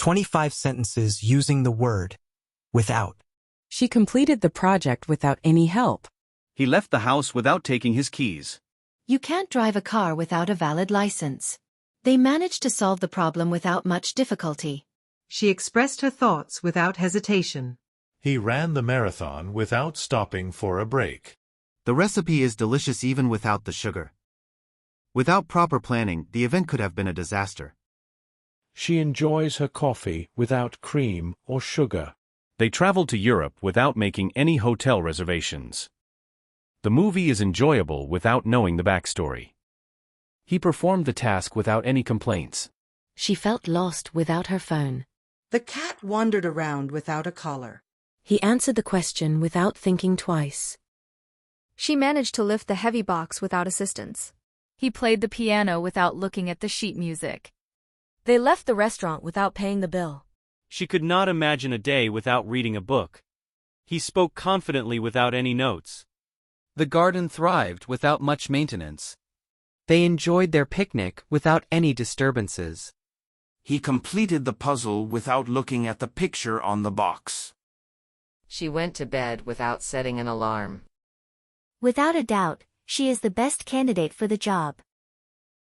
25 sentences using the word without. She completed the project without any help. He left the house without taking his keys. You can't drive a car without a valid license. They managed to solve the problem without much difficulty. She expressed her thoughts without hesitation. He ran the marathon without stopping for a break. The recipe is delicious even without the sugar. Without proper planning, the event could have been a disaster. She enjoys her coffee without cream or sugar. They traveled to Europe without making any hotel reservations. The movie is enjoyable without knowing the backstory. He performed the task without any complaints. She felt lost without her phone. The cat wandered around without a collar. He answered the question without thinking twice. She managed to lift the heavy box without assistance. He played the piano without looking at the sheet music. They left the restaurant without paying the bill. She could not imagine a day without reading a book. He spoke confidently without any notes. The garden thrived without much maintenance. They enjoyed their picnic without any disturbances. He completed the puzzle without looking at the picture on the box. She went to bed without setting an alarm. Without a doubt, she is the best candidate for the job.